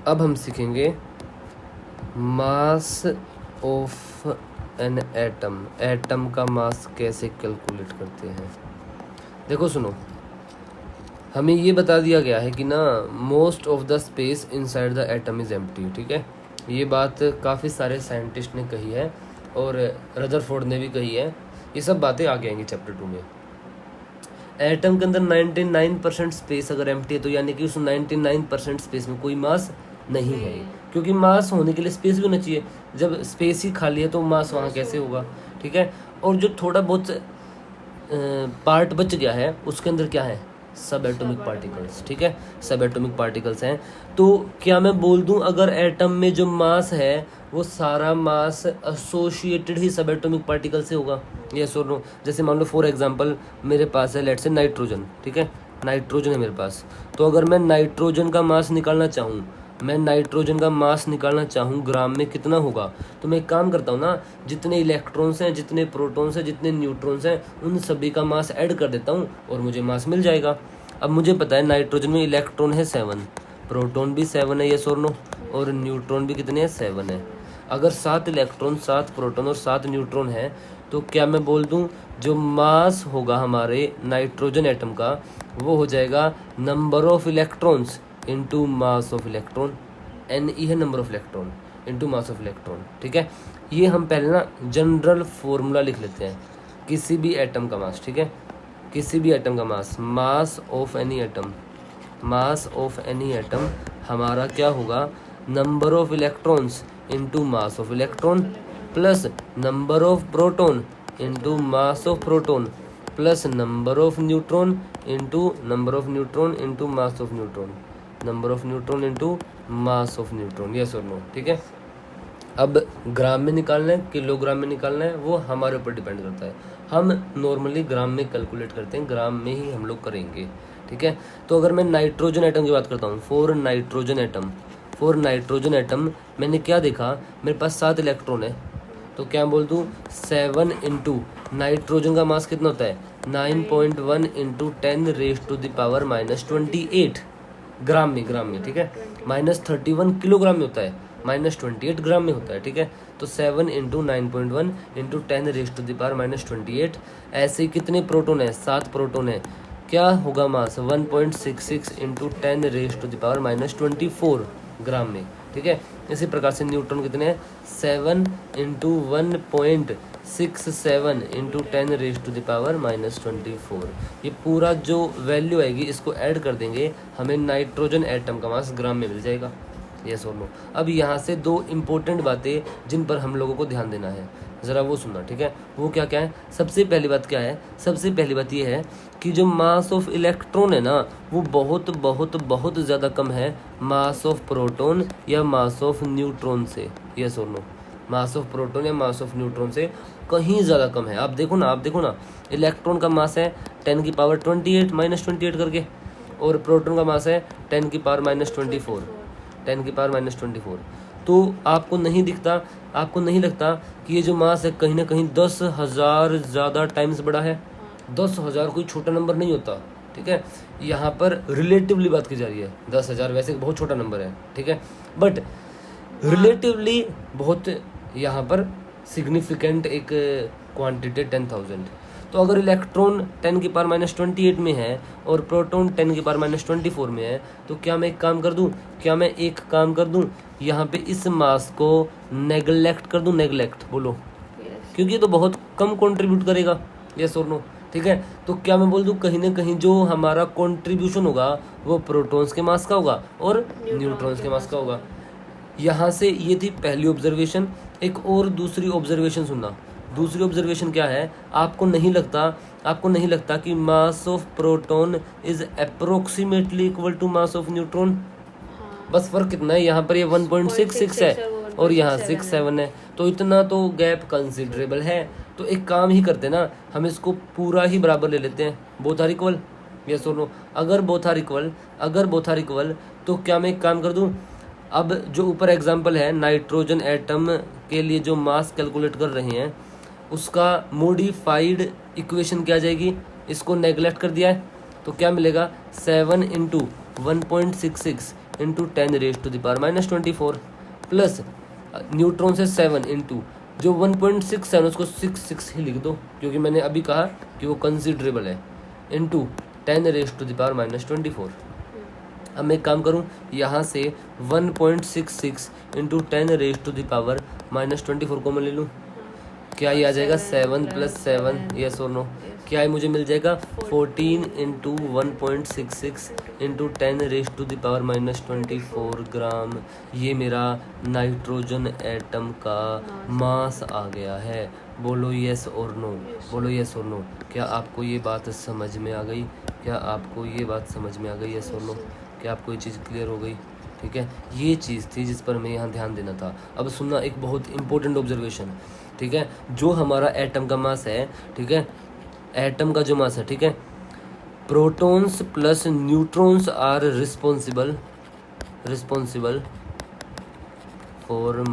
अब हम सीखेंगे mass of an atom. Atom का मास कैसे कैलकुलेट करते हैं। देखो सुनो, हमें ये बता दिया गया है कि ना most of the space inside the atom is empty. ठीक है, ये बात काफ़ी सारे साइंटिस्ट ने कही है और रदरफोर्ड ने भी कही है। ये सब बातें आगे आएंगी चैप्टर 2 में। एटम के अंदर 99% स्पेस अगर एम्प्टी है तो यानी कि उस 99% स्पेस में कोई मास नहीं है, क्योंकि मास होने के लिए स्पेस भी होना चाहिए। जब स्पेस ही खाली है तो मास वहाँ कैसे होगा। ठीक है, और जो थोड़ा बहुत पार्ट बच गया है उसके अंदर क्या है, सब एटॉमिक पार्टिकल्स। ठीक है, सब एटॉमिक पार्टिकल्स हैं। तो क्या मैं बोल दूं अगर एटम में जो मास है वो सारा मास एसोसिएटेड ही सब एटॉमिक पार्टिकल से होगा, यस और नो। जैसे मान लो फॉर एग्जांपल मेरे पास है लेट्स से नाइट्रोजन। ठीक है, नाइट्रोजन है मेरे पास, तो अगर मैं नाइट्रोजन का मास निकालना चाहूँ, मैं नाइट्रोजन का मास निकालना चाहूँ ग्राम में कितना होगा, तो मैं एक काम करता हूँ ना, जितने इलेक्ट्रॉन्स हैं, जितने प्रोटॉन्स हैं, जितने न्यूट्रॉन्स हैं, उन सभी का मास ऐड कर देता हूँ और मुझे मास मिल जाएगा। अब मुझे पता है नाइट्रोजन में इलेक्ट्रॉन है 7, प्रोटॉन भी 7 है, यस और नो, और न्यूट्रॉन भी कितने हैं, 7 है। अगर 7 इलेक्ट्रॉन, 7 प्रोटॉन और 7 न्यूट्रॉन है तो क्या मैं बोल दूं जो मास होगा हमारे नाइट्रोजन एटम का वो हो जाएगा number of electrons into mass of electron. Ne है number of electron into mass of electron. ठीक है, ये हम पहले ना जनरल फॉर्मूला लिख लेते हैं किसी भी एटम का मास। ठीक है, किसी भी एटम का mass, mass of any atom, mass of any atom हमारा क्या होगा, number of electrons into mass of electron plus number of proton into mass of proton plus number of neutron into number of neutron into mass of neutron, number of neutron into mass of neutron, yes और नो। ठीक है, अब ग्राम में निकालना है, kilogram में निकालना है, वो हमारे ऊपर डिपेंड करता है। हम नॉर्मली ग्राम में कैलकुलेट करते हैं, ग्राम में ही हम लोग करेंगे। ठीक है, तो अगर मैं नाइट्रोजन एटम की बात करता हूँ, फॉर नाइट्रोजन एटम मैंने क्या देखा, मेरे पास 7 इलेक्ट्रॉन है, तो क्या बोल दूँ 7 इंटू नाइट्रोजन का मास कितना होता है 9.1 इंटू 10⁻⁻28 ग्राम में। ठीक है, -31 किलोग्राम में होता है, -28 ग्राम में होता है। ठीक है, तो 7 इंटू 9.1 इंटू 10⁻⁻28। ऐसे कितने प्रोटोन है, 7 प्रोटोन है, क्या होगा मास 1.66 इंटू 10⁻⁻24 ग्राम में। ठीक है, इसी प्रकार से न्यूट्रॉन कितने हैं 7 इंटू 1.67 इंटू 10⁻⁻24। ये पूरा जो वैल्यू आएगी इसको ऐड कर देंगे, हमें नाइट्रोजन एटम का मास ग्राम में मिल जाएगा, यस और नो। अब यहाँ से 2 इम्पोर्टेंट बातें जिन पर हम लोगों को ध्यान देना है, ज़रा वो सुनना। ठीक है, वो क्या क्या है, सबसे पहली बात क्या है, सबसे पहली बात ये है कि जो मास ऑफ इलेक्ट्रॉन है ना वो बहुत बहुत बहुत ज़्यादा कम है मास ऑफ प्रोटॉन या मास ऑफ न्यूट्रॉन से, यस और नो। मास ऑफ प्रोटॉन या मास ऑफ न्यूट्रॉन से कहीं ज़्यादा कम है। आप देखो ना, इलेक्ट्रॉन का मास है 10⁻28 -28 करके, और प्रोटॉन का मास है 10⁻⁻24 10⁻⁻24। तो आपको नहीं दिखता, आपको नहीं लगता कि ये जो मास है कहीं ना कहीं 10,000 ज़्यादा टाइम्स बड़ा है। 10,000 कोई छोटा नंबर नहीं होता। ठीक है, यहाँ पर रिलेटिवली बात की जा रही है। 10,000 वैसे बहुत छोटा नंबर है, ठीक है, बट रिलेटिवली बहुत यहाँ पर सिग्निफिकेंट एक क्वांटिटी 10,000। तो अगर इलेक्ट्रॉन 10⁻⁻28 में है और प्रोटॉन 10⁻⁻24 में है, तो क्या मैं एक काम कर दूं, यहाँ पे इस मास को नेगलेक्ट कर दूं, नेगलेक्ट बोलो, क्योंकि ये तो बहुत कम कंट्रीब्यूट करेगा, यस और नो। ठीक है, तो क्या मैं बोल दूं कहीं ना कहीं जो हमारा कंट्रीब्यूशन होगा वो प्रोटॉन्स के मास का होगा और न्यूट्रॉन्स के मास का होगा। यहाँ से ये थी पहली ऑब्जर्वेशन। एक और दूसरी ऑब्जर्वेशन सुनना। दूसरी ऑब्जर्वेशन क्या है, आपको नहीं लगता कि mass of proton is approximately equal to mass of neutron. बस फर्क कितना है, यहाँ पर ये 1.66 है और यहाँ 67 है, तो इतना तो गैप कंसिडरेबल है। तो एक काम ही करते ना, हम इसको पूरा ही बराबर ले लेते हैं, बोथ आर इक्वल, यस और नो। अगर बोथ आर इक्वल तो क्या मैं एक काम कर दूं, अब जो ऊपर एग्जांपल है नाइट्रोजन एटम के लिए जो मास कैलकुलेट कर रहे हैं उसका मॉडिफाइड इक्वेशन क्या जाएगी, इसको नेगलेक्ट कर दिया है तो क्या मिलेगा 7 इंटू 1.66 इंटू 10⁻⁻24 प्लस न्यूट्रॉन से 7 इंटू जो 1.6 है उसको 66 ही लिख दो क्योंकि मैंने अभी कहा कि वो कंसिडरेबल है, इंटू 10⁻⁻24। अब मैं एक काम करूं, यहाँ से 1.66 इंटू 10⁻⁻24 कॉमन ले लूँ, क्या ये आ जाएगा 7 + 7, यस और नो, क्या है मुझे मिल जाएगा 14 इंटू 1.66 इंटू 10⁻⁻24 ग्राम। ये मेरा नाइट्रोजन एटम का मास आ गया है। बोलो यस और नो, बोलो यस और नो। क्या आपको ये बात समझ में आ गई? क्या आपको ये बात समझ में आ गई? यस और नो। क्या आपको ये चीज़ क्लियर हो गई? ठीक है, ये चीज़ थी जिस पर मैं यहाँ ध्यान देना था। अब सुनना, एक बहुत इंपॉर्टेंट ऑब्जर्वेशन, ठीक है, जो हमारा एटम का मास है, ठीक है, एटम का जो मास है, ठीक है, protons plus neutrons are responsible for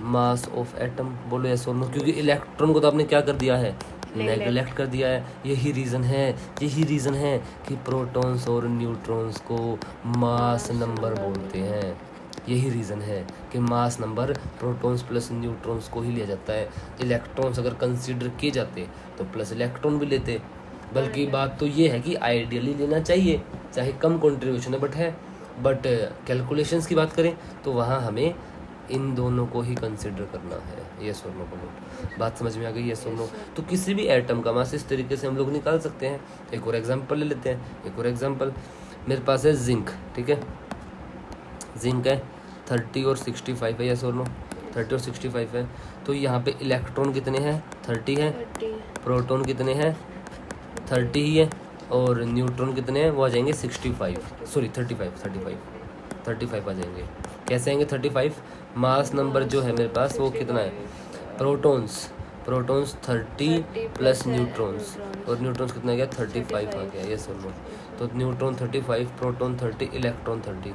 mass of atom. बोलो यस और नो, क्योंकि इलेक्ट्रॉन को तो आपने क्या कर दिया है, नेगलेक्ट कर दिया है। यही रीज़न है कि प्रोटॉन्स और न्यूट्रॉन्स को मास नंबर बोलते हैं। यही रीज़न है कि mass number protons plus neutrons को ही लिया जाता है। इलेक्ट्रॉन्स अगर कंसीडर किए जाते तो प्लस इलेक्ट्रॉन भी लेते, बल्कि बात तो ये है कि आइडियली लेना चाहिए, चाहे कम कंट्रीब्यूशन है, बट कैलकुलेशंस की बात करें तो वहाँ हमें इन दोनों को ही कंसिडर करना है। यस और नो बोलो, बात समझ में आ गई? यस और नो। तो किसी भी एटम का मास इस तरीके से हम लोग निकाल सकते हैं। एक और एग्जांपल ले लेते हैं, एक और एग्जांपल मेरे पास है जिंक, ठीक है, जिंक है 30 और 65 है। यस और नो, 30 और 65 है। तो यहाँ पे इलेक्ट्रॉन कितने हैं? 30 है। प्रोटॉन कितने हैं? 30 ही है। और न्यूट्रॉन कितने हैं? वो आ जाएंगे 35 आ जाएंगे। कैसे आएंगे 35? मास नंबर जो है मेरे पास वो कितना है? प्रोटॉन्स 30 प्लस न्यूट्रॉन्स, और न्यूट्रॉन्स कितना गया? 35 आ गया। यस और नो। तो न्यूट्रॉन 35, प्रोटॉन 30, इलेक्ट्रॉन 30।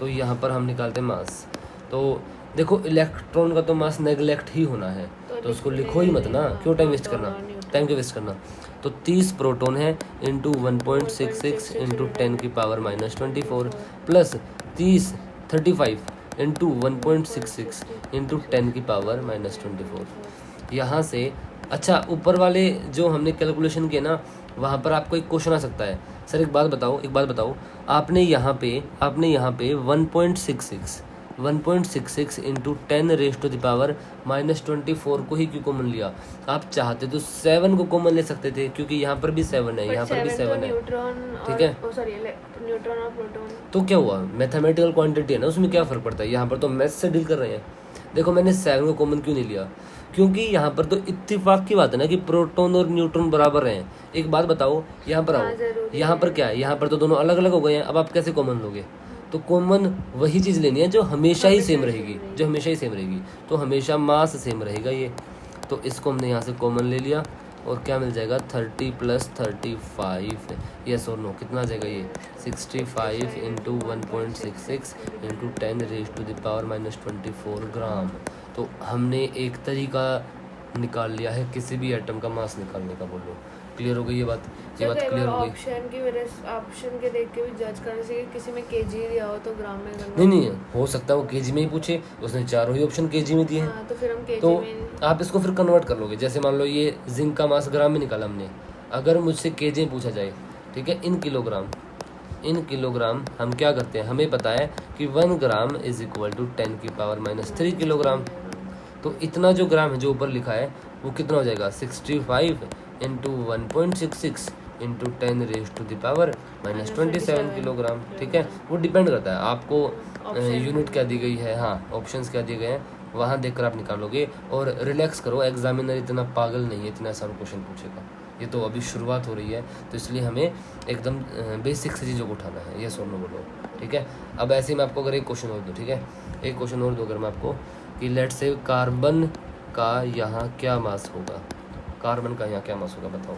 तो यहाँ पर हम निकालते हैं मास। तो देखो इलेक्ट्रॉन का तो मास नेगलेक्ट ही होना है, तो उसको लिखो ही मत ना, क्यों टाइम वेस्ट करना, टाइम क्यों वेस्ट करना। तो 30 प्रोटॉन है into 1.66 into 10⁻⁻24 plus 35 into 1.66 into 10⁻⁻24। यहाँ से अच्छा ऊपर वाले जो हमने कैलकुलेशन किए ना, वहाँ पर आपको एक क्वेश्चन आ सकता है, सर एक बात बताओ, आपने यहाँ पे 1.66 इंटू 10⁻⁻24 को ही क्यों कॉमन लिया? आप चाहते तो 7 को कॉमन ले सकते थे, क्योंकि यहाँ पर भी 7 है, यहाँ पर भी 7 है, ठीक है। न्यूट्रॉन और प्रोटॉन तो क्या हुआ, मैथमेटिकल क्वांटिटी है ना, उसमें क्या फ़र्क पड़ता है, यहाँ पर तो मैथ्स से डील कर रहे हैं। देखो मैंने 7 को कॉमन क्यों नहीं लिया, क्योंकि यहाँ पर तो इत्तेफाक की बात है ना कि प्रोटॉन और न्यूट्रॉन बराबर हैं। एक बात बताओ, यहाँ पर आओ, यहाँ पर क्या है, यहाँ पर तो दोनों अलग अलग हो गए हैं। अब आप कैसे कॉमन लोगे? तो कॉमन वही चीज़ लेनी है जो हमेशा ही सेम रहेगी, तो हमेशा मास सेम रहेगा ये। तो इसको हमने यहाँ से कॉमन ले लिया और क्या मिल जाएगा 30 + 35। यस और नो, कितना आ जाएगा ये 65 इंटू 1.66 इंटू 10⁻⁻24 ग्राम। तो हमने एक तरीका निकाल लिया है किसी भी एटम का मास निकालने का। बोलो क्लियर हो गई ये बात? ये बात क्लियर हो गई? ऑप्शन के देख के भी जज करने से किसी में केजी दिया हो तो ग्राम में नहीं हो सकता है वो केजी में ही पूछे, उसने चारों ही ऑप्शन केजी में दिए हैं। तो फिर हम केजी तो में आप इसको फिर कन्वर्ट कर लोगे। जैसे मान लो ये जिंक का मास ग्राम में निकाला हमने, अगर मुझसे केजी में पूछा जाए, ठीक है, इन किलोग्राम हम क्या करते हैं, हमें पता है कि 1 gram is equal to 10⁻³ kilogram. तो इतना जो ग्राम है जो ऊपर लिखा है वो कितना हो जाएगा 65 इंटू 1.66 इंटू 10⁻⁻27 किलोग्राम। ठीक है, वो डिपेंड करता है आपको यूनिट क्या दी गई है, हाँ ऑप्शंस क्या दिए गए हैं, वहाँ देखकर आप निकालोगे। और रिलैक्स करो, एग्जामिनर इतना पागल नहीं है, इतना आसान क्वेश्चन पूछेगा। ये तो अभी शुरुआत हो रही है, तो इसलिए हमें एकदम बेसिक से चीज़ों को उठाना है। ये सुन लो, बोलो ठीक है। अब ऐसे ही मैं आपको अगर एक क्वेश्चन और दूँ, ठीक है, एक क्वेश्चन और दूँ अगर मैं आपको कि लेट से कार्बन का यहाँ क्या मास होगा, कार्बन का यहाँ क्या मास होगा बताओ।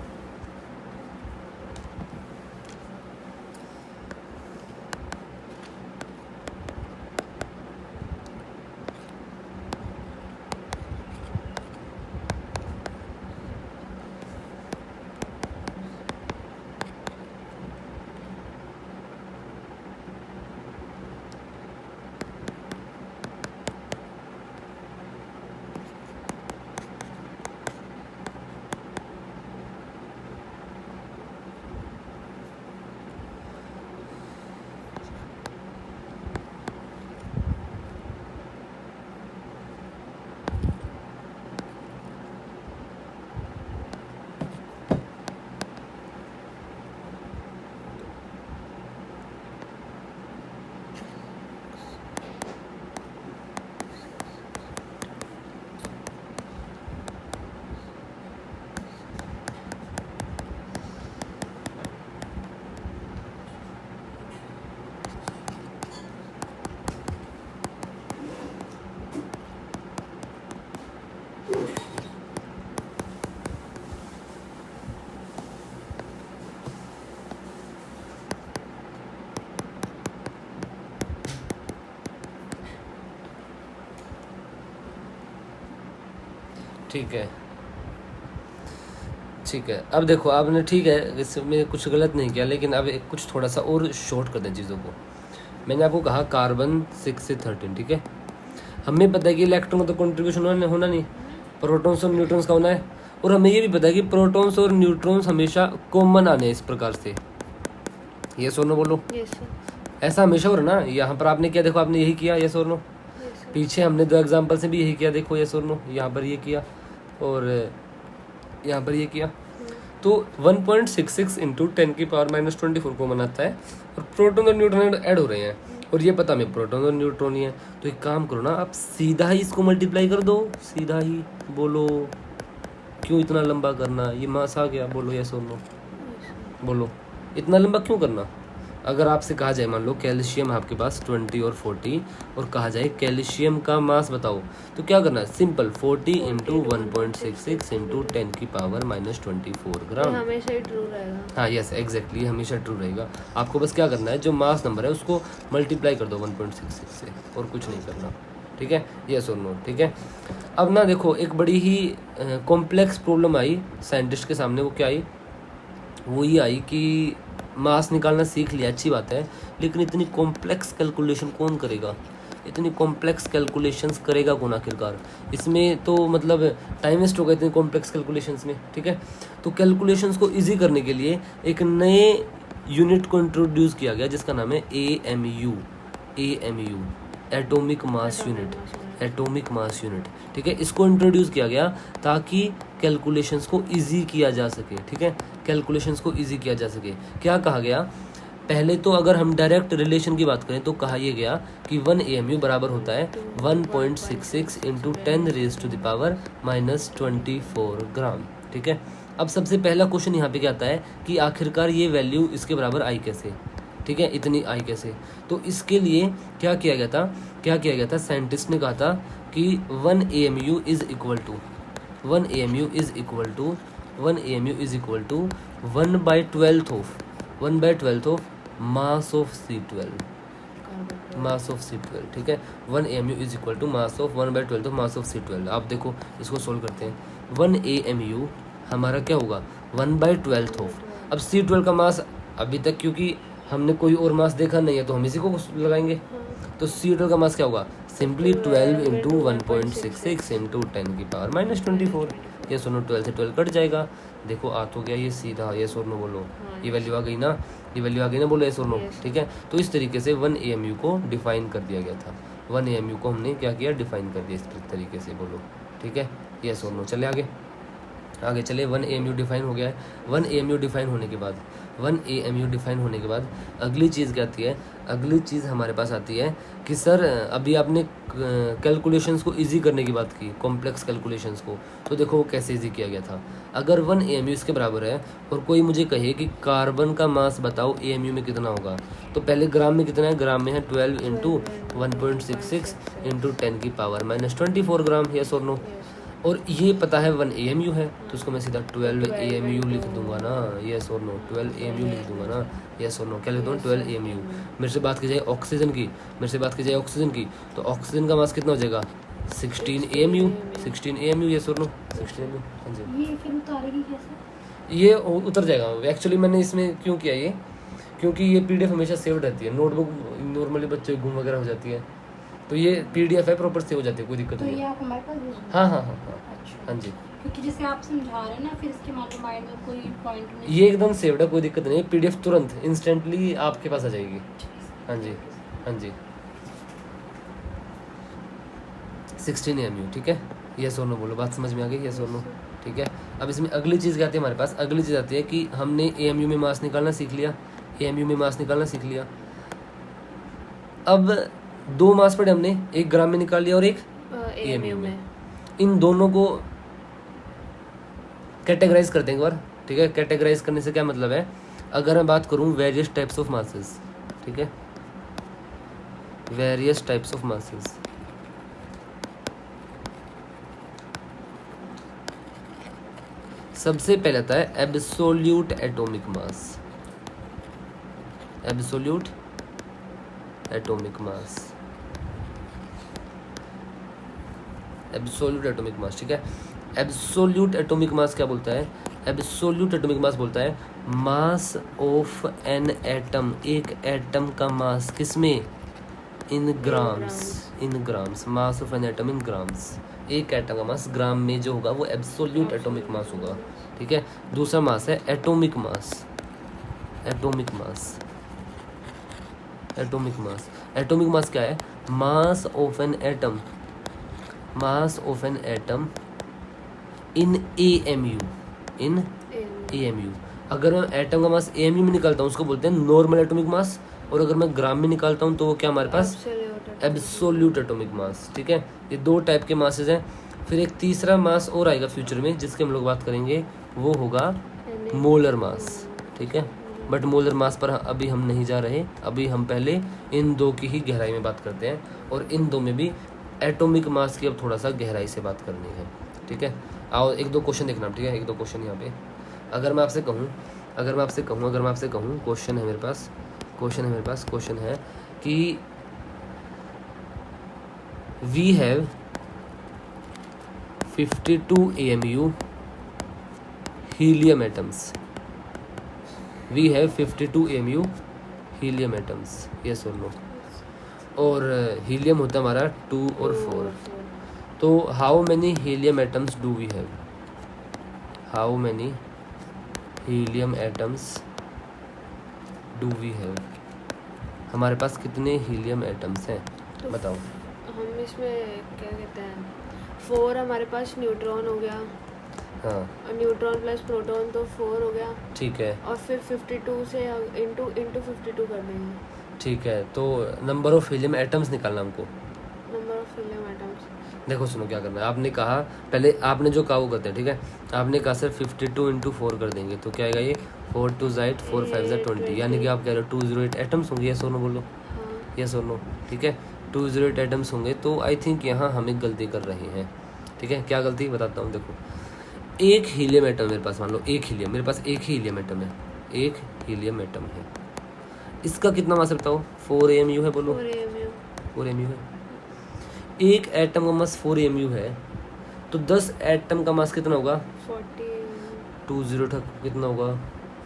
ठीक है, ठीक है। अब देखो आपने, ठीक है, इसमें कुछ गलत नहीं किया, लेकिन अब एक कुछ थोड़ा सा और शॉर्ट कर दें चीज़ों को। मैंने आपको कहा कार्बन 6 से 13, ठीक है। हमें पता है कि इलेक्ट्रॉन का तो कंट्रीब्यूशन होना नहीं, प्रोटॉन्स और न्यूट्रॉन्स का होना है। और हमें ये भी पता है कि प्रोटॉन्स और न्यूट्रॉन्स हमेशा कॉमन आने हैं इस प्रकार से। ये सोनो बोलो, यस सर, ऐसा हमेशा हो रहा ना। यहाँ पर आपने क्या, देखो आपने यही किया, ये सोनो। यस सर, पीछे हमने 2 एग्जाम्पल से भी यही किया, देखो ये सोनो, यहाँ पर ये किया और यहाँ पर ये किया। तो 1.66 इंटू 10⁻⁻24 कॉमन आता है और प्रोटॉन और न्यूट्रॉन ऐड हो रहे हैं। और ये पता हमें प्रोटॉन और न्यूट्रॉन ही है। तो एक काम करो ना, आप सीधा ही इसको मल्टीप्लाई कर दो, सीधा ही। बोलो क्यों इतना लंबा करना, ये मास आ गया, बोलो यस और नो, बोलो इतना लंबा क्यों करना। अगर आपसे कहा जाए, मान लो कैल्शियम आपके पास 20 और 40, और कहा जाए कैल्शियम का मास बताओ, तो क्या करना है, सिंपल 40 इंटू 1.66 इंटू 10⁻⁻24 ग्राम। हमेशा ही ट्रू रहेगा। हाँ यस एग्जैक्टली, हमेशा ट्रू रहेगा। आपको बस क्या करना है, जो मास नंबर है उसको मल्टीप्लाई कर दो 1.66 से, और कुछ नहीं करना, ठीक है। यस और नो, ठीक है। अब ना देखो, एक बड़ी ही कॉम्प्लेक्स प्रॉब्लम आई साइंटिस्ट के सामने। वो क्या आई, वो ये आई कि मास निकालना सीख लिया, अच्छी बात है, लेकिन इतनी कॉम्प्लेक्स कैलकुलेशन कौन करेगा, इतनी कॉम्प्लेक्स कैलकुलेशंस करेगा कौन आखिरकार। इसमें तो मतलब टाइम वेस्ट होगा इतनी कॉम्प्लेक्स कैलकुलेशंस में, ठीक है। तो कैलकुलेशंस को इजी करने के लिए एक नए यूनिट को इंट्रोड्यूस किया गया जिसका नाम है AMU, atomic mass unit, atomic mass unit, ठीक है। इसको इंट्रोड्यूस किया गया ताकि कैलकुलेशंस को इजी किया जा सके, ठीक है, कैलकुलेशंस को इजी किया जा सके। क्या कहा गया, पहले तो अगर हम डायरेक्ट रिलेशन की बात करें तो कहा यह गया कि 1 AMU बराबर होता है 1.66 इंटू 10⁻⁻24 ग्राम, ठीक है। अब सबसे पहला क्वेश्चन यहाँ पे क्या आता है कि आखिरकार ये वैल्यू इसके बराबर आई कैसे, ठीक है, इतनी आई कैसे। तो इसके लिए क्या किया गया था, साइंटिस्ट ने कहा था कि 1 AMU is equal to 1 AMU is equal to 1/12 of mass of C12, mass of C12, ठीक है। 1 AMU is equal to mass of 1/12 of mass of C12। आप देखो इसको सोल्व करते हैं। 1 AMU हमारा क्या होगा, 1/12 ऑफ, अब C12 का मास अभी तक क्योंकि हमने कोई और मास देखा नहीं है तो हम इसी को लगाएंगे। तो C12 का मास क्या होगा, सिंपली 12 इंटू 1.66 इंटू 10⁻⁻24। ये सुनो, 12 से 12 कट जाएगा, देखो आ तो गया ये सीधा, ये सोनो बोलो, ये वैल्यू आ गई ना, ये वैल्यू आ गई ना, बोलो ये सोनो, ठीक है। तो इस तरीके से 1 AMU को डिफाइन कर दिया गया था, 1 AMU को हमने क्या किया, डिफाइन कर दिया इस तरीके से, बोलो ठीक है। ये सोनो, चले आगे चले। 1 AMU डिफाइन हो गया है। 1 AMU डिफाइन होने के बाद, 1 AMU डिफाइन होने के बाद अगली चीज़ क्या आती है, अगली चीज़ हमारे पास आती है कि सर अभी आपने कैलकुलेशंस को इजी करने की बात की, कॉम्प्लेक्स कैलकुलेशंस को, तो देखो वो कैसे इजी किया गया था। अगर 1 AMU इसके बराबर है और कोई मुझे कहे कि कार्बन का मास बताओ AMU में कितना होगा, तो पहले ग्राम में कितना है, ग्राम में है 12 इंटू 1.66 इंटू 10⁻⁻24 ग्राम, यस और नो। और ये पता है 1 AMU है, तो उसको मैं सीधा 12 AMU लिख दूंगा ना, यस और नो, 12 AMU लिख दूंगा ना, यस और नो। क्या लिख दूँगा, 12 AMU। मेरे से बात की जाए ऑक्सीजन की, तो ऑक्सीजन का मास कितना हो जाएगा, 16 AMU, यस और नो, 16 AMU। हाँ जी, ये फिर उतारेगी कैसे? ये उतर जाएगा। एक्चुअली मैंने इसमें क्यों किया ये, क्योंकि ये PDF हमेशा सेव रहती है, नोटबुक नॉर्मली बच्चे गुम वगैरह हो जाती है, तो ये PDF है, प्रॉपर सेव हो जाती है, कोई दिक्कत तो नहीं ये है। आप हमारे पास भेज दो। हाँ। अच्छा, हाँ जी, क्योंकि जैसे आप समझा रहे हैं ना, फिर इसके मान लो माइंड में कोई पॉइंट नहीं। ये एकदम सेव्ड है, कोई दिक्कत नहीं है। PDF तुरंत इंस्टेंटली आपके पास आ जाएगी। हाँ जी, 16 AMU, ठीक है। ये सोनो बोलो, बात समझ में आ गई, ये सोनो, ठीक है। अब इसमें अगली चीज़ क्या आती है हमारे पास, अगली चीज़ आती है कि हमने AMU में मास निकालना सीख लिया, अब 2 मास पड़े हमने, एक ग्राम में निकाल लिया और एक AMU में। इन दोनों को कैटेगराइज करते हैं एक बार, ठीक है। कैटेगराइज करने से क्या मतलब है, अगर मैं बात करूं वेरियस टाइप्स ऑफ मासेस, ठीक है, वेरियस टाइप्स ऑफ मासेस, सबसे पहले आता है absolute atomic mass, absolute atomic mass, ठीक है। एब्सोल्यूट एटॉमिक मास क्या बोलता है? एब्सोल्यूट एटॉमिक मास बोलता है मास ऑफ एन एटम, एक एटम का मास किसमें? In grams, in grams, mass of an atom in grams, एक एटम का मास ग्राम में जो होगा वो एब्सोल्यूट एटॉमिक मास होगा, ठीक है। दूसरा मास है atomic mass, atomic mass, atomic mass, atomic mass क्या है? Mass of an atom, mass of an atom in AMU, in AMU। अगर मैं एटम का मास AMU में निकालता हूँ उसको बोलते हैं नॉर्मल एटॉमिक मास, और अगर मैं ग्राम में निकालता हूँ तो वो क्या हमारे पास? एब्सोल्यूट एटॉमिक मास, ठीक है। ये दो टाइप के मासेस हैं। फिर एक तीसरा मास और आएगा फ्यूचर में जिसके हम लोग बात करेंगे, वो होगा मोलर मास, ठीक है। बट मोलर मास पर अभी हम नहीं जा रहे, अभी हम पहले इन दो की ही गहराई में बात करते हैं, और इन दो में भी एटॉमिक मास की अब थोड़ा सा गहराई से बात करनी है, ठीक है। आओ एक दो क्वेश्चन देखना, ठीक है, एक दो क्वेश्चन यहाँ पे। अगर मैं आपसे कहूँ क्वेश्चन है मेरे पास, क्वेश्चन है कि we have 52 AMU helium atoms, we have 52 AMU helium atoms, yes और नो। और हीलियम होता है हमारा 2 और 4, तो how many helium atoms do we have? How many helium atoms do we have? हमारे पास कितने हीलियम एटम्स हैं बताओ। हम इसमें क्या कहते हैं, 4 हमारे पास न्यूट्रॉन हो गया, हाँ और न्यूट्रॉन प्लस प्रोटॉन तो 4 हो गया, ठीक है, और फिर 52 से इंटू 52 कर देंगे, ठीक है। तो नंबर ऑफ हीलियम एटम्स निकालना हमको। Number of helium atoms. देखो सुनो क्या करना है, आपने कहा पहले, आपने जो कहा वो करते हैं, ठीक है। आपने कहा सर 52 इंटू 4 कर देंगे तो क्या आएगा ये 4 2 ज़ाइड 4 5 ज़ाइड 20, यानी कि आप कह रहे हो 208 एटम्स होंगे, यस और नो बोलो, यस और नो, ठीक है। 208 एटम्स होंगे, तो आई थिंक यहाँ हम एक गलती कर रहे हैं, ठीक है। क्या गलती बताता हूँ, देखो एक हीलियम एटम मेरे पास, मान लो एक हीलियम, मेरे पास एक ही हीलियम एटम है, एक हीलियम एटम है, इसका कितना मास बताओ? 4 AMU है, बोलो 4 AMU है। एक एटम का मास 4 AMU है, तो 10 एटम का मास कितना होगा? 20 तक कितना होगा?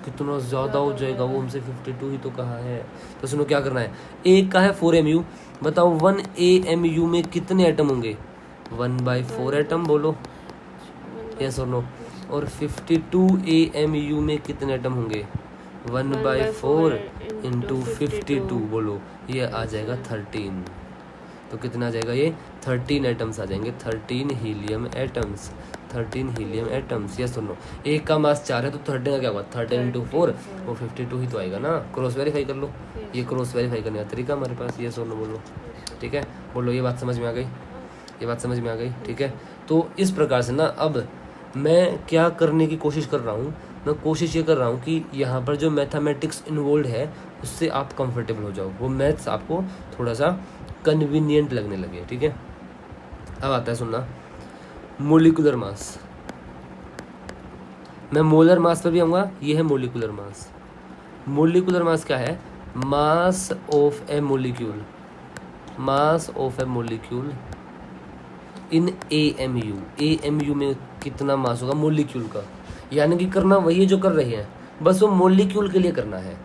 कितना ज़्यादा हो जाएगा, वो हमसे 52 ही तो कहा है। तो सुनो क्या करना है, एक का है 4 AMU, बताओ 1 AMU में कितने एटम होंगे? 1/4 एटम, बोलो यस और नो। और 52 AMU में कितने एटम होंगे? 1/4 इंटू 52, बोलो ये आ जाएगा 13। तो कितना आ जाएगा ये? 13 एटम्स आ जाएंगे, 13 helium atoms, 13 helium atoms, yes और नो। एक का मास 4 है तो 13 का क्या होगा? 13 इंटू 4, वो 52 ही तो आएगा ना। क्रॉस वेरीफाई कर लो, ये क्रॉस वेरीफाई करने का तरीका हमारे पास, यस और नो बोलो, ठीक है। बोलो ये बात समझ में आ गई, ये बात समझ में आ गई, ठीक है। तो इस प्रकार से ना अब मैं क्या करने की कोशिश कर रहा हूँ, मैं कोशिश ये कर रहा हूँ कि यहाँ पर जो मैथमेटिक्स इन्वॉल्व है उससे आप कंफर्टेबल हो जाओ, वो मैथ्स आपको थोड़ा सा कन्वीनियंट लगने लगे, ठीक है। अब आता है सुनना, मोलिकुलर मास। मैं मोलर मास पर भी आऊँगा, ये है मोलिकुलर मास। मोलिकुलर मास क्या है? Mass of A molecule, mass of A molecule in AMU, AMU में कितना मास होगा मोलिक्यूल का। यानी कि करना वही है जो कर रहे हैं, बस वो मोलिक्यूल के लिए करना है।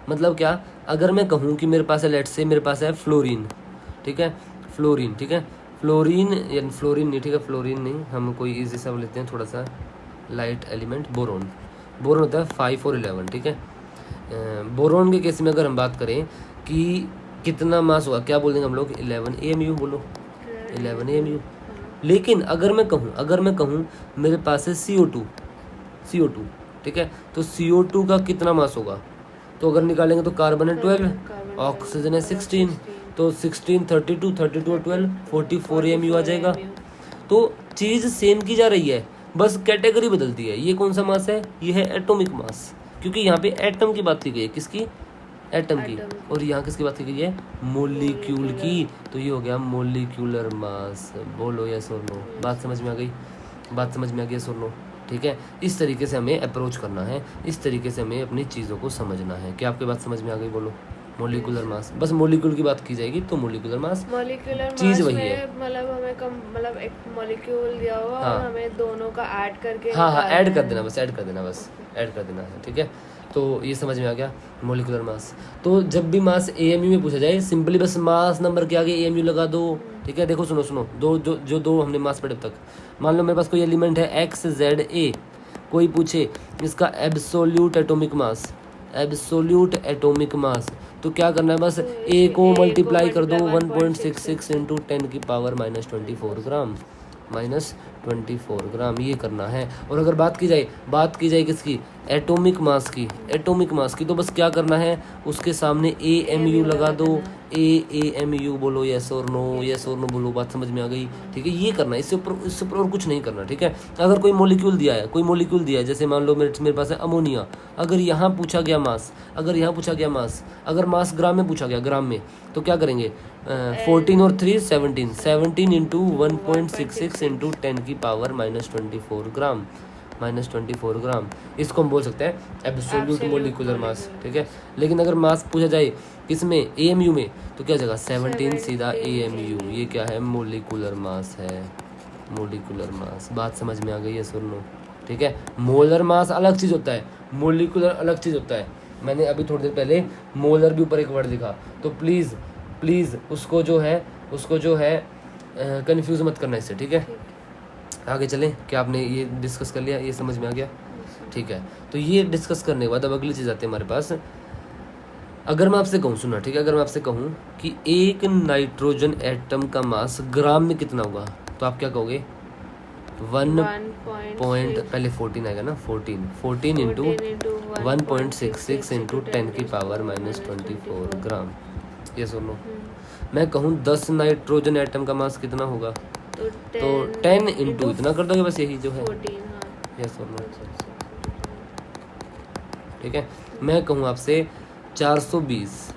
मतलब क्या, अगर मैं कहूँ कि मेरे पास है, लेट्स से मेरे पास है फ्लोरीन, ठीक है, फ्लोरीन, ठीक है, फ्लोरीन या फ्लोरीन नहीं, ठीक है, फ्लोरीन नहीं, हम कोई इजी सा लेते हैं थोड़ा सा लाइट एलिमेंट, बोरोन। बोरोन होता है 5 और 11, ठीक है। बोरोन के केस में अगर हम बात करें कि कितना मास होगा, क्या बोल देंगे हम लोग? 11 AMU, बोलो 11 AMU। लेकिन अगर मैं कहूँ मेरे पास है CO2, ठीक है, तो CO2 का कितना मास होगा? तो अगर निकालेंगे तो कार्बन है 12, ऑक्सीजन है 16, तो 16 32 और 12 44 AMU आ जाएगा। तो चीज़ सेम की जा रही है, बस कैटेगरी बदलती है। ये कौन सा मास है? ये है एटॉमिक मास, क्योंकि यहाँ पे एटम की बात की गई है, किसकी? एटम की। और यहाँ किसकी बात की गई है? मोलिक्यूल की। तो ये हो गया मोलिकुलर मास। बोलो यस और नो। बात समझ में आ गई? बात समझ में आ गई, यस और नो? ठीक है, इस तरीके से हमें अप्रोच करना है, इस तरीके से हमें अपनी चीज़ों को समझना है। क्या आपकी बात समझ में आ गई? बोलो मोलिकुलर मास, बस मोलिक्यूल की बात की जाएगी तो मोलिकुलर मास मॉलिक्यूलर चीज मास वही में है। मतलब हमें कम मतलब एक मॉलिक्यूल दिया हुआ हाँ। और हमें दोनों का ऐड करके हाँ निकालना ऐड कर है। देना बस, ऐड कर देना बस, ऐड कर देना है, ठीक है। तो ये समझ में आ गया मोलिकुलर मास। तो जब भी मास एएमयू में पूछा जाए सिंपली बस मास नंबर के आगे एएमयू लगा दो, ठीक है। देखो सुनो सुनो, दो हमने मास पढ़े अब तक। मान लो मेरे पास कोई एलिमेंट है एक्स जेड ए, कोई पूछे इसका absolute atomic mass, absolute atomic mass, तो क्या करना है बस तो ए को A को मल्टीप्लाई कर दो multiply 1.66 इंटू 10 की पावर माइनस 24 ग्राम, माइनस 24 ग्राम, ये करना है। और अगर बात की जाए किसकी, एटॉमिक मास की, एटॉमिक मास की, तो बस क्या करना है उसके सामने ए एम यू लगा दो, ए एम यू बोलो, यस और नो, यस और नो बोलो, बात समझ में आ गई, ठीक है। ये करना है, इससे ऊपर और कुछ नहीं करना, ठीक है। अगर कोई मॉलिक्यूल दिया है, जैसे मान लो मेरे पास है अमोनिया, अगर यहाँ पूछा गया मास, अगर मास ग्राम में पूछा गया, ग्राम में, तो क्या करेंगे 14 और 3 17, 17 इंटू 1.66 इंटू 10 की पावर माइनस 24 ग्राम, माइनस 24 ग्राम, इसको हम बोल सकते हैं absolute Absolute molecular mass, molecular। ठीक है। लेकिन अगर मास पूछा जाए किसमें, एएमयू में, तो क्या जगह 17 सीधा 17 एएमयू, ये क्या है, मोलिकुलर मास है, मोलिकुलर मास। बात समझ में आ गई है, सुन लो, ठीक है। मोलर मास अलग चीज़ होता है, मोलिकुलर अलग चीज़ होता है। मैंने अभी थोड़ी देर पहले मोलर भी ऊपर एक वर्ड लिखा, तो प्लीज़ उसको जो है कंफ्यूज मत करना इससे, ठीक है। आगे चलें, क्या आपने ये डिस्कस कर लिया, ये समझ में आ गया, ठीक है। तो ये डिस्कस करने के बाद अब अगली चीज़ आती है हमारे पास। अगर मैं आपसे कहूँ, सुना, ठीक है, अगर मैं आपसे कहूँ कि एक नाइट्रोजन एटम का मास ग्राम में कितना होगा, तो आप क्या कहोगे, 1 पॉइंट, पहले 14 आएगा ना, 14 इंटू 1.66 इंटू 10 की पावर माइनस 24 ग्राम, ये सुनो। मैं कहूँ 10 नाइट्रोजन एटम का मास कितना होगा, तो 10 इंटू इतना कर दोगे, बस यही जो है, 14, हाँ। यस और नो, ठीक है। मैं कहूँ आपसे 420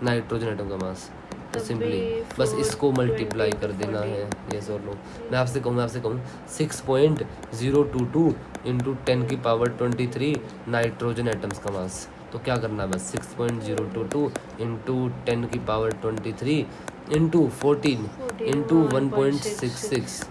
नाइट्रोजन एटम का मास, तो तब सिंपली भी बस इसको 420 मल्टीप्लाई कर देना है, यस और नो। मैं आपसे कहूँ 6.022 इंटू 10 की पावर 23 नाइट्रोजन एटम्स का मास, तो क्या करना है बस 6.022 इंटू 10 की पावर 23 इंटू 14 इंटू 1.66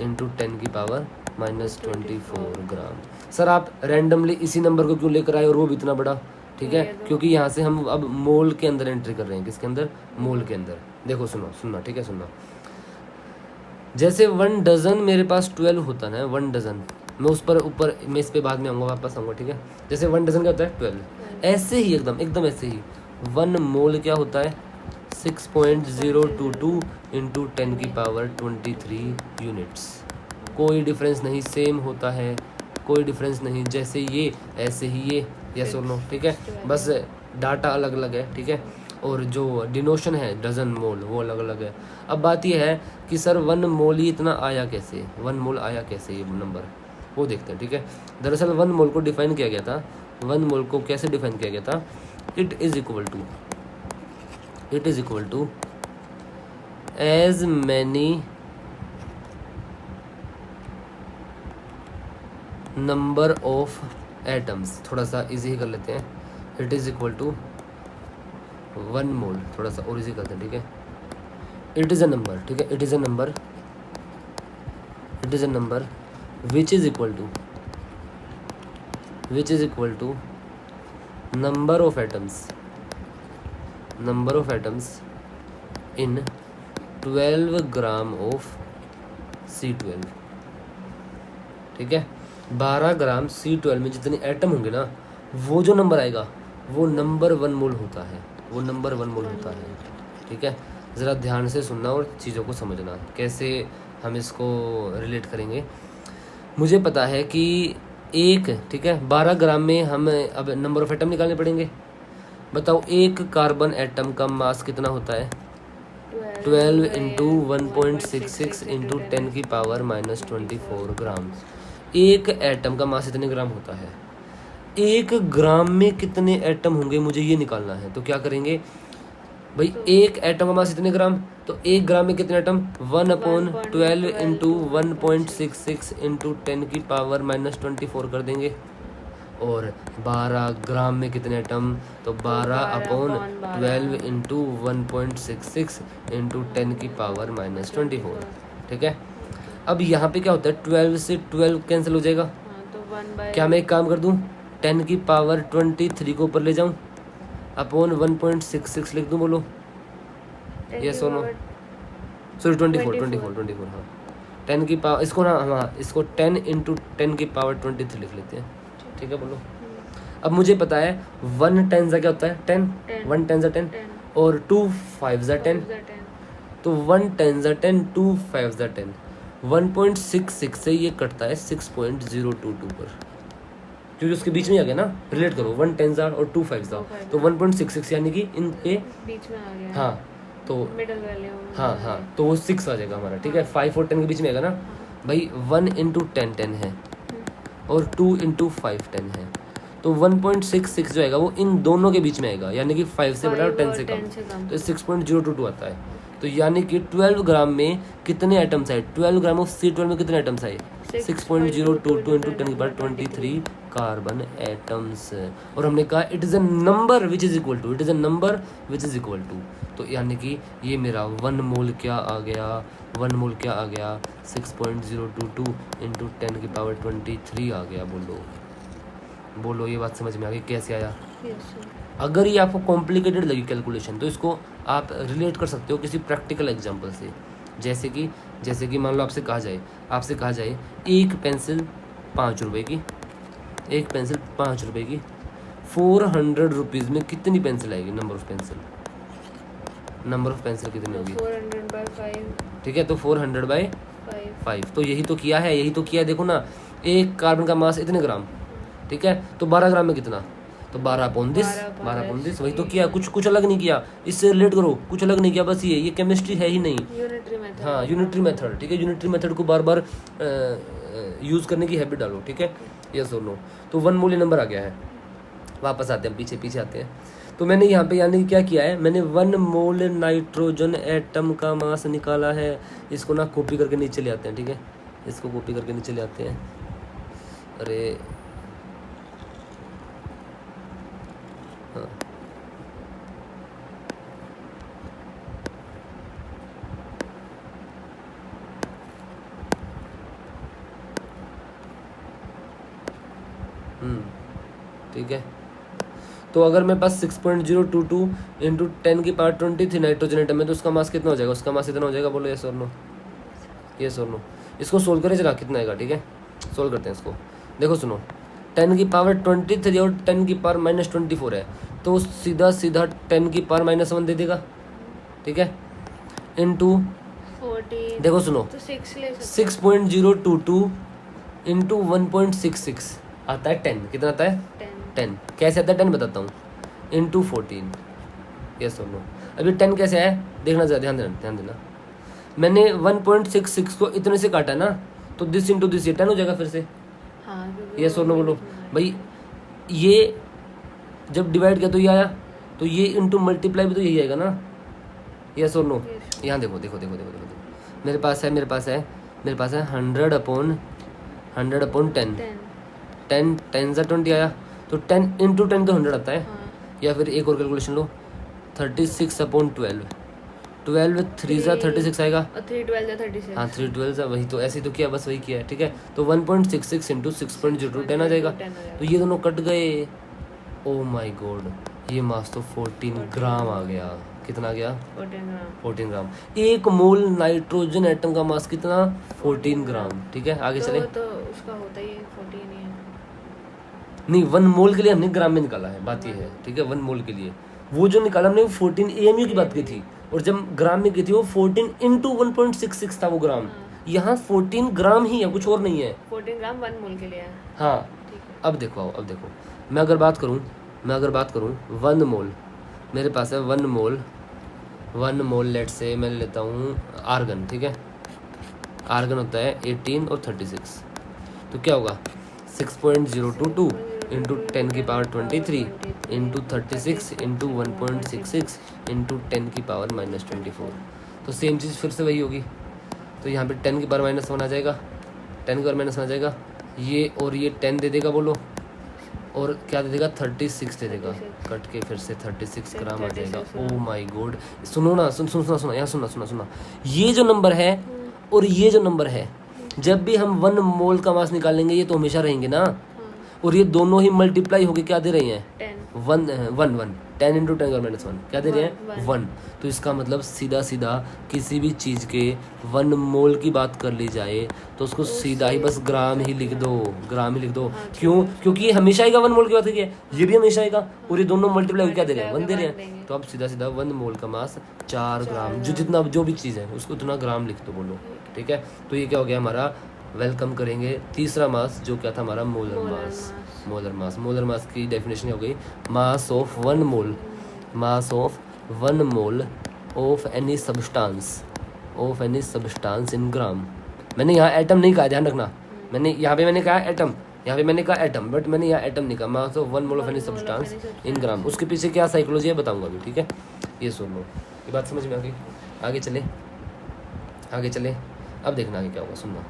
इंटू 10 की पावर माइनस 24 ग्राम। सर आप रैंडमली इसी नंबर को क्यों लेकर आए और वो भी इतना बड़ा, ठीक है, क्योंकि यहाँ से हम अब मोल के अंदर एंट्री कर रहे हैं, किसके अंदर, मोल के अंदर। देखो सुनना, ठीक है, सुनना। जैसे 1 डजन मेरे पास 12 होता है ना, 1 डजन, मैं उस पर ऊपर, मैं इस पे बाद में आऊँगा, वापस आऊँगा, ठीक है। जैसे 1 डजन क्या होता है 12, ऐसे ही एकदम ऐसे ही 1 मोल क्या होता है 6.022 इंटू 10 की पावर 23 यूनिट्स। कोई डिफरेंस नहीं, सेम होता है, कोई डिफरेंस नहीं, जैसे ये ऐसे ही ये, यस और नो, ठीक है। बस डाटा अलग अलग है, ठीक है, और जो डिनोशन है डजन मोल वो अलग अलग है। अब बात ये है कि सर 1 मोल ही इतना आया कैसे, 1 मोल आया कैसे ये नंबर, वो देखते हैं, ठीक है। दरअसल 1 मोल को डिफाइन किया गया था, 1 मोल को कैसे डिफाइन किया गया था, it is equal to as many number of atoms, थोड़ा सा इजी कर लेते हैं, it is equal to 1 mole, थोड़ा सा और इजी करते हैं, ठीक है। इट इज़ अ नंबर, ठीक है, it is a number which is equal to number of atoms in 12 gram of C12, ठीक है। 12 ग्राम C12 में जितने एटम होंगे ना, वो जो नंबर आएगा वो नंबर 1 मोल होता है, ठीक है। ज़रा ध्यान से सुनना और चीज़ों को समझना, कैसे हम इसको रिलेट करेंगे। मुझे पता है कि एक, ठीक है, 12 ग्राम में हम अब नंबर ऑफ एटम निकालने पड़ेंगे। बताओ एक कार्बन एटम का मास कितना होता है, 12 इंटू 1.66 इंटू 10 की पावर माइनस 24 ग्राम। एक एटम का मास इतने ग्राम होता है, 1 ग्राम में कितने एटम होंगे मुझे ये निकालना है। तो क्या करेंगे भाई, एक एटम का मास इतने ग्राम, तो 1 ग्राम में कितने एटम, 1/12 इंटू 1.66 इंटू 10 की पावर माइनस 24 कर देंगे। और 12 ग्राम में कितने एटम, तो 12 अपॉन 12 इंटू 1.66 इंटू 10 की पावर माइनस 24। ठीक है, अब यहाँ पे क्या होता है 12 से 12 कैंसिल हो जाएगा। हाँ, तो 1 क्या मैं एक काम कर दूँ 10 की पावर 23 को ऊपर ले जाऊँ अपॉन 1.66 लिख दूँ, बोलो यस और नो, सॉरी 24 हाँ 10 की पावर इसको ना हाँ इसको 10 इंटू 10 की पावर 23 लिख लेते हैं। ठीक है बोलो। अब मुझे पता है 1 10 क्या होता है 10, 1 10 10 और 2 5 10, तो 1 10 10 2 5 10, 1.66 से ये कटता है 6.022 पर, क्योंकि उसके बीच में आ गया ना, रिलेट करो 1 10 और 2 5 तो 1.66 यानी कि इनके बीच में आ गया। हाँ तो मिडिल वैल्यू। हाँ तो वो 6 आ जाएगा हमारा। ठीक है, 5 और 10 के बीच में आएगा ना भाई, 1 इंटू 10 10 है और 2 इंटू 5 10 है, तो 1.66 जो आएगा वो इन दोनों के बीच में आएगा, यानी कि 5 से बड़ा और 10 से कम, तो 6.022 आता है। तो यानी कि 12 ग्राम में कितने एटम्स आए, 12 ग्राम ऑफ C12 में कितने एटम्स आए 6.022 इंटू 10 की पावर 23 कार्बन एटम्स। और हमने कहा it is a number which is equal to, it is a number which is equal to, तो यानी कि ये मेरा 1 मोल क्या आ गया, 1 मोल क्या आ गया 6.022 इंटू 10 की पावर 23 आ गया। बोलो ये बात समझ में आ गई कैसे आया। अगर ये आपको कॉम्प्लिकेटेड लगी कैलकुलेशन तो इसको आप रिलेट कर सकते हो किसी प्रैक्टिकल एग्जांपल से, जैसे कि मान लो आपसे कहा जाए एक पेंसिल 5 रुपए की, एक पेंसिल 5 रुपए की 400 रुपीज़ में कितनी पेंसिल आएगी, नंबर ऑफ पेंसिल कितनी होगी 400/5। ठीक है, तो 400/5 तो यही तो किया है देखो ना, एक कार्बन का मास इतने ग्राम, ठीक है, तो 12 ग्राम में कितना, तो 12/10 वही तो किया, कुछ अलग नहीं किया, इससे रिलेट करो, कुछ अलग नहीं किया, बस ये केमिस्ट्री है ही नहीं। Unitary method. हाँ यूनिटरी मेथड, ठीक है, यूनिटरी मेथड को बार बार यूज़ करने की हैबिट डालो। ठीक है, यस और नो। तो 1 मोल नंबर आ गया है, वापस आते हैं पीछे आते हैं। तो मैंने यहाँ पे यानी क्या किया है, मैंने 1 मोल नाइट्रोजन एटम का मास निकाला है। इसको ना कॉपी करके नीचे ले आते हैं। ठीक है, इसको कॉपी करके नीचे ले आते हैं। अरे हाँ ठीक है, तो अगर मेरे पास 6.022 इंटू 10 की पावर 20 थी नाइट्रोजन एटम में, तो उसका मास कितना हो जाएगा, उसका मास इतना हो जाएगा, बोलो यस और नो, यस और नो। इसको सोल्व करें जरा कितना आएगा। ठीक है, सोल्व करते हैं इसको। देखो सुनो, 10 की पावर 23 और 10 की पावर -24 है, तो सीधा 10 की पावर -1 दे देगा। ठीक है, इंटू 14। देखो सुनो, तो 6 ले सकते 6.022 इंटू 1.66 आता है 10, कितना आता है 10। कैसे आता है 10 बताता हूँ, इंटू 14, यस और नो। अभी 10 कैसे है देखना जरा, ध्यान देना। मैंने 1.66 को इतने से काटा ना, तो दिस इंटू दिस, ये 10 हो जाएगा फिर से। हाँ, यस और नो बोलो भाई। ये जब डिवाइड किया तो ये आया, तो ये इंटू मल्टीप्लाई भी तो यही आएगा ना, यस और नो। यहाँ देखो मेरे पास है 100 अपॉन 10, 10 से 20 आया, तो 10 इंटू 10 तो 100 आता है। या फिर एक और कैलकुलेशन लो, 36 अपॉन 12, 12 3 से 36 आएगा, और 3 12 36। हाँ 3 12 से वही तो, ऐसे ही तो किया, बस वही किया है। ठीक है, तो 1.66 इंटू 6.02 10 आ जाएगा, तो ये दोनों कट गए। ओ माई गॉड, ये मास तो 14 ग्राम आ गया। कितना आ गया 14 ग्राम। 1 मोल नाइट्रोजन एटम का मास कितना 14 ग्राम। ठीक है, आगे चले। तो उसका होता ही 14 ही है। नहीं 1 मोल के लिए हमने ग्राम में निकाला है, बात ये है। ठीक है, 1 मोल के लिए वो जो निकाला हमने 14 AMU की बात की थी, और जब ग्राम में की थी वो 14 इंटू 1.66 था वो ग्राम। यहाँ 14 ग्राम ही है, कुछ और नहीं है। 14 ग्राम 1 मोल के लिए है। हाँ, अब देखो मैं अगर बात करूँ 1 मोल, मेरे पास है 1 मोल लेट से मैं लेता हूँ आर्गन। ठीक है, आर्गन होता है 18 और 36, तो क्या होगा 6.022 इंटू 10 की पावर 23 इंटू 36 इंटू 1.66 इंटू 10 की पावर -24। तो सेम चीज़ फिर से वही होगी, तो यहाँ पे 10 की पावर -1 आ जाएगा, 10 की पावर -1 आ जाएगा, ये और ये 10 दे देगा, बोलो और क्या दे देगा 36 दे देगा, 36 कट के फिर से 36 ग्राम आ 36 जाएगा। ग्राम। ओ माय गॉड, सुनो ना, सुना यहाँ सुना, ये जो नंबर है और ये जो नंबर है, जब भी हम 1 मोल का मास निकालेंगे ये तो हमेशा रहेंगे ना, हाँ और ये दोनों ही मल्टीप्लाई होके क्या दे रहे हैं 10 वन 10 इंटू 10⁻1 क्या दे रहे हैं One. 1। तो इसका मतलब सीधा सीधा किसी भी चीज़ के 1 मोल की बात कर ली जाए तो उसको सीधा ही बस ग्राम ही लिख दो, ग्राम ही लिख दो। हाँ, क्यों? क्योंकि ये हमेशा आएगा 1 मोल की बात है, ये भी हमेशा आएगा, और ये दोनों मल्टीप्लाई होकर क्या दे रहे हैं 1 दे रहे Multiply हैं। होके तो अब सीधा सीधा 1 मोल का मास 4 ग्राम, जो ग्राम। जितना जो भी चीज़ है उसको उतना ग्राम लिख दो, बोलो ठीक है। तो ये क्या हो गया हमारा, वेलकम करेंगे तीसरा मास जो क्या था हमारा molar molar mass. Mass. Molar mass की डेफिनेशन हो गई mass of 1 mole, mass of 1 mole of any substance in gram. मैंने यहाँ एटम नहीं कहा, ध्यान रखना, मैंने यहाँ पे मैंने कहा एटम, यहाँ पे मैंने कहा एटम, बट मैंने यहाँ एटम नहीं कहा। Mass of 1 mole of any substance in gram, उसके पीछे क्या साइकोलॉजी है बताऊंगा अभी, ठीक है। ये सुन लो, ये बात समझ में आ गई। आगे चले, अब देखना आगे क्या होगा, सुनना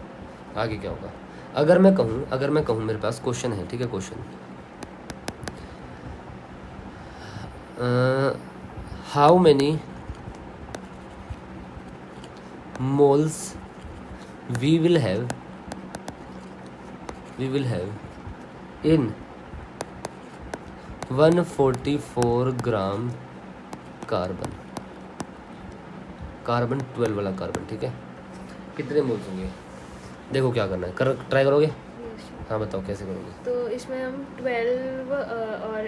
आगे क्या होगा। अगर मैं कहूँ मेरे पास क्वेश्चन है, ठीक है, question how many moles we will have in 144 gram carbon 12 वाला कार्बन, ठीक है। कितने मोल्स होंगे, देखो क्या करना है, ट्राई करोगे? हाँ बताओ कैसे करोगे। तो इसमें हम 12 और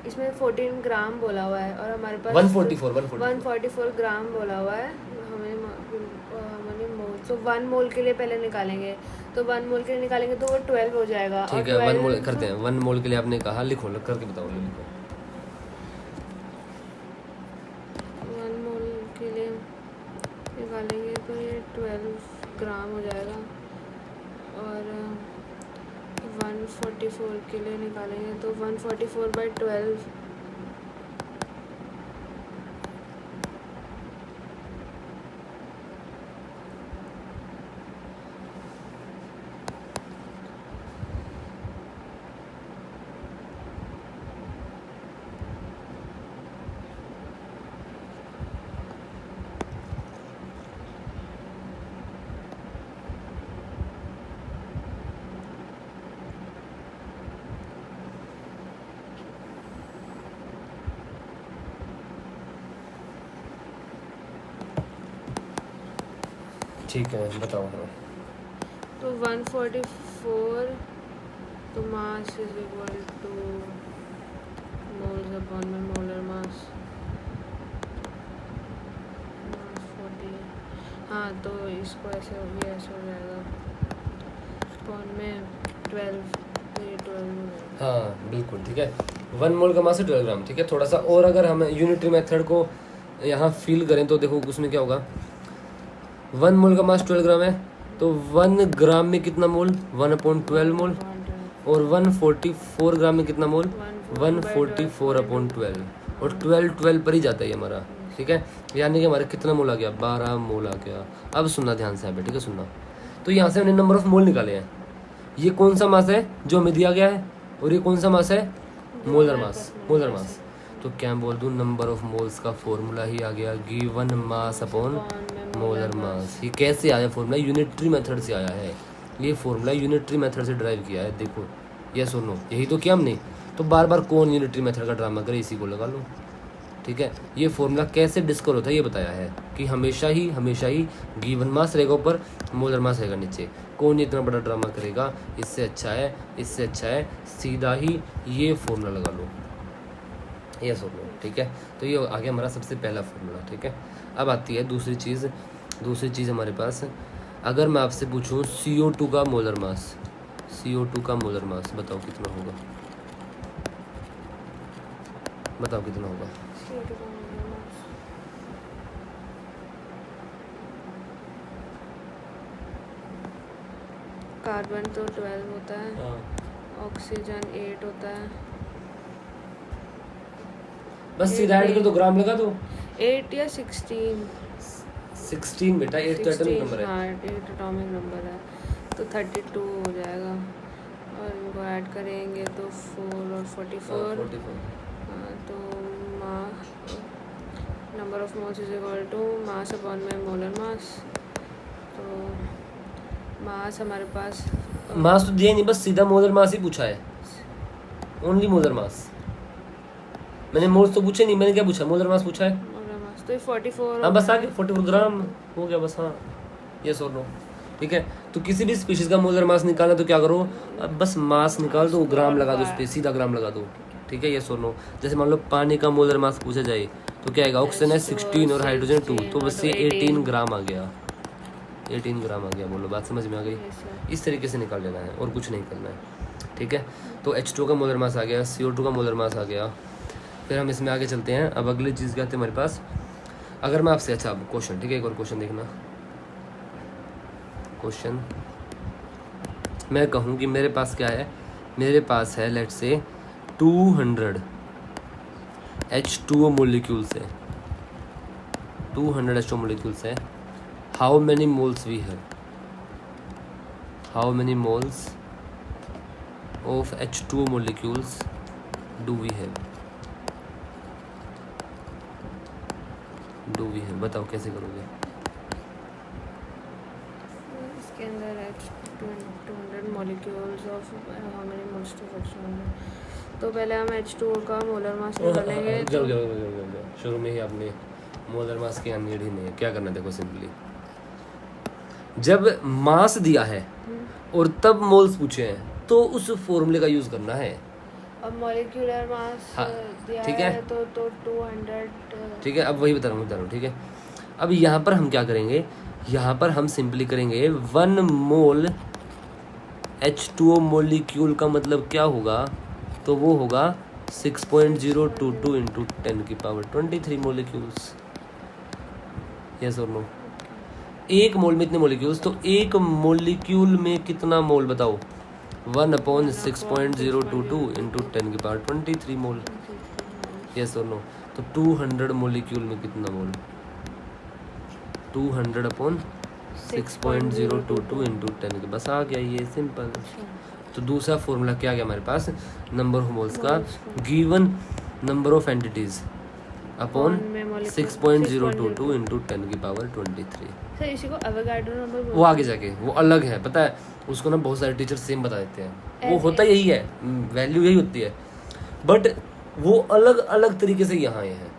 इसमें 14 ग्राम बोला हुआ है और हमारे पास 144 ग्राम बोला हुआ है। हमें मोल, तो 1 मोल के लिए पहले निकालेंगे, तो 1 मोल के लिए निकालेंगे तो वो 12 हो जाएगा। ठीक है, 1 मोल करते हैं। 1 मोल के लिए आपने कहा, लिखो, करके बताओ, लिखो। 1 मोल के लिए निकालेंगे तो ये 12 ग्राम हो जाएगा और 144 के लिए निकालेंगे तो 144/12 ठीक है बताओ। हाँ तो 144 तो mass is equal two moles upon में मोलर मास 40। हाँ तो इसको ऐसे हो जाएगा अपॉन में 12, तो ये 12 हो जाएगा। हाँ बिल्कुल ठीक है। 1 मोल का मास है 12 ग्राम, ठीक है। थोड़ा सा और अगर हम यूनिटरी मेथड को यहाँ फील करें तो देखो उसमें क्या होगा। 1 मोल का मास 12 ग्राम है तो 1 ग्राम में कितना मोल, 1/12 मोल। और 144 ग्राम में कितना मोल, 144/12। और 12 पर ही जाता है हमारा, ठीक है। यानी कि हमारा कितना मोल आ गया, 12 मोल आ गया। अब सुनना ध्यान से यहाँ पे, ठीक है, सुनना। तो यहाँ से हमने नंबर ऑफ मोल निकाले हैं। ये कौन सा मास है जो हमें दिया गया है, और ये कौन सा मास है, मोलर मास। मोलर मास तो क्या बोल दूँ, नंबर ऑफ मोल्स का फॉर्मूला ही आ गया, given mass upon molar mass. ये कैसे आया फॉर्मूला, यूनिटरी मेथड से आया है। ये फॉर्मूला यूनिटरी मेथड से ड्राइव किया है। देखो ये सुनो, यही तो किया हमने। तो बार बार कौन यूनिटरी मेथड का ड्रामा करे, इसी को लगा लो, ठीक है। ये फॉर्मूला कैसे डिस्कवर होता है ये बताया है कि हमेशा ही गिवन मास रहेगा ऊपर, मोलर मास रहेगा नीचे। कौन इतना बड़ा ड्रामा करेगा, इससे अच्छा है सीधा ही ये फॉर्मूला लगा लो, ये सुन लो, ठीक है। तो ये आ गया हमारा सबसे पहला फॉर्मूला, ठीक है। अब आती है दूसरी चीज़ हमारे पास। अगर मैं आपसे पूछूं CO2 का मोलर मास, CO2 का मोलर मास बताओ कितना होगा, बताओ कितना होगा। कार्बन तो 12 होता है, ऑक्सीजन 8 होता है। बस सीधा ऐड कर दो, ग्राम लगा दो। 8 या 16 बेटा, 8 तो एटॉमिक नंबर है। हाँ 8 एटॉमिक नंबर है, तो 32 हो जाएगा। और इनको ऐड करेंगे तो 4 और 44 तो number of moles is equal to mass upon में मोलर मास। तो मास हमारे पास मास तो दिया नहीं, बस सीधा मोलर मास ही पूछा है, ओनली मोलर मास। मैंने मोल्स तो पूछे नहीं, मैंने क्या पूछा, मोलर मास पूछा है। मोलर मास तो ये 44 हाँ बस आ गया, 44 ग्राम हो गया बस। हाँ यस और नो, ठीक है। तो किसी भी स्पीशीज का मोलर मास निकालना तो क्या करो, अब बस मास निकाल दो, ग्राम लगा दो उस पे, सीधा ग्राम लगा दो, ठीक है। यस और नो। जैसे मान लो पानी का मोलर मास पूछा जाए तो क्या आएगा, ऑक्सीजन है 16 और हाइड्रोजन 2, तो बस ये 18 ग्राम आ गया, 18 ग्राम आ गया। बोलो बात समझ में आ गई। इस तरीके से निकाल लेना है और कुछ नहीं करना है, ठीक है। तो H2 का मोलर मास आ गया, CO2 का मोलर मास आ गया। फिर हम इसमें आगे चलते हैं। अब अगली चीज़ क्या आती है हमारे पास, अगर मैं आपसे, अच्छा अब क्वेश्चन, ठीक है, एक और क्वेश्चन देखना। क्वेश्चन मैं कहूँ कि मेरे पास क्या है, मेरे पास है लेट्स से 200 H2O मोलिक्यूल्स है, 200 H2O मोलिक्यूल्स है। How many moles we have, how many moles of H2O molecules do we have, do we have, बताओ कैसे करोगे। इसके अंदर है 200 molecules of how many moles to H2O। तो पहले हम H2O का मोलर मास निकालेंगे। शुरू में ही आपने मोलर मास की नीड ही नहीं है। क्या करना है देखो, सिंपली जब मास दिया है और तब मोल्स पूछे हैं तो उस फॉर्मूले का यूज करना है। अब मॉलिक्यूलर मास हाँ, दिया ठीक है तो 200, ठीक है। अब वही बता रहा हूँ, ठीक है। अब यहाँ पर हम क्या करेंगे, यहाँ पर हम सिंपली करेंगे 1 मोल H2O मोलिक्यूल का मतलब क्या होगा, तो वो होगा 6.022 इंटू 10 की पावर 23 मोलिक्यूल्स। यस और नो। एक मोल में इतने मोलिक्यूल्स, तो एक मोलिक्यूल में कितना मोल बताओ, 1/6.022 इंटू 10 की पावर 23 मोल। यस और नो। तो 200 मोलिक्यूल में कितना मोल, 200/6.022 इंटू 10 की, बस आ गया ये सिंपल। तो दूसरा फॉर्मूला क्या गया हमारे पास, नंबर ऑफ मोल्स का given number of entities upon 6.022 into 10 की पावर 23। सर इसी को एवोगाड्रो नंबर वो आगे जाके वो अलग है, पता है उसको ना, बहुत सारे टीचर सेम बता देते हैं, वो होता यही है, वैल्यू यही होती है, बट वो अलग अलग तरीके से यहाँ आए हैं।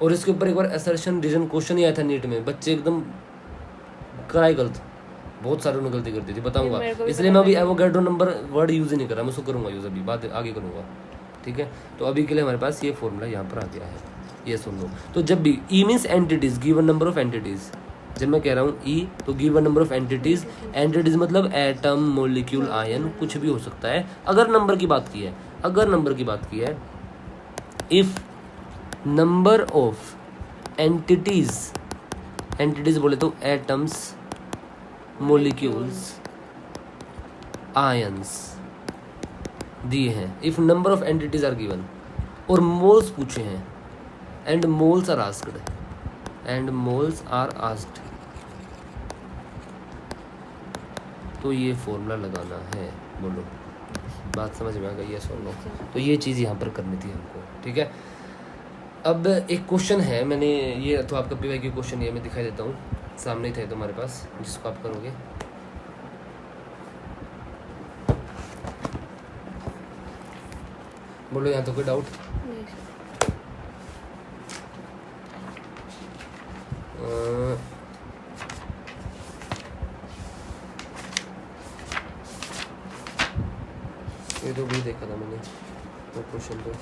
और इसके ऊपर एक बार असर्शन रीजन क्वेश्चन ही आया था नीट में, बच्चे एकदम कराए गलत, बहुत सारे उन्होंने गलती कर दी थी, बताऊंगा। इसलिए मैं अभी एवोगाड्रो नंबर वर्ड यूज ही नहीं कर रहा, मैं उसको करूंगा यूज, अभी बात आगे करूंगा, ठीक है। तो अभी के लिए हमारे पास ये फॉर्मूला यहाँ पर आ गया है, ये सुन लो। तो जब भी E means entities, given number of entities, जब मैं कह रहा हूँ ई तो given number of entities, entities मतलब एटम, मोलिक्यूल, आयन, कुछ भी हो सकता है। अगर नंबर की बात की है, अगर नंबर की बात की है, if number of entities, entities बोले तो एटम्स, मोलिक्यूल्स, आयंस दिए हैं, if number of entities are given और मोल्स पूछे हैं, and moles are asked, and moles are asked, तो ये फॉर्मूला लगाना है। बोलो बात समझ में आ गई है, सुन लो। तो ये चीज़ यहाँ पर करनी थी हमको, ठीक है। अब एक क्वेश्चन है, मैंने ये तो आपका पीवाई की क्वेश्चन ये मैं दिखाई देता हूँ, सामने ही थे तुम्हारे पास, जिसको आप करोगे। बोलो यहाँ तो कोई डाउट, ये तो भी देखा था मैंने वो क्वेश्चन तो।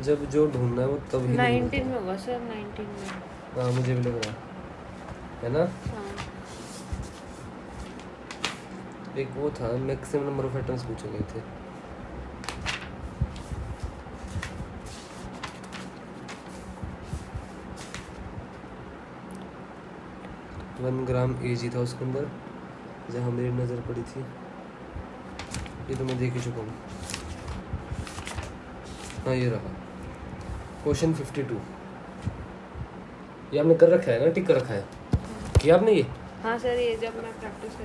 जब जो ढूंढना है वो तब ही 19 में होगा सर, 19 में। हाँ मुझे भी लग रहा है ना। हाँ एक वो था मैक्सिमम नंबर ऑफ एटम्स पूछे गए थे। वन ग्राम एजी था उसके अंदर जहाँ मेरी नज़र पड़ी थी। ये तो मैं देख ही चुका हूँ। हाँ ये रहा क्वेश्चन 52। ये आपने कर रखा है ना, टिक कर रखा है, किया आपने ये? हाँ सर, ये जब मैं प्रैक्टिस करती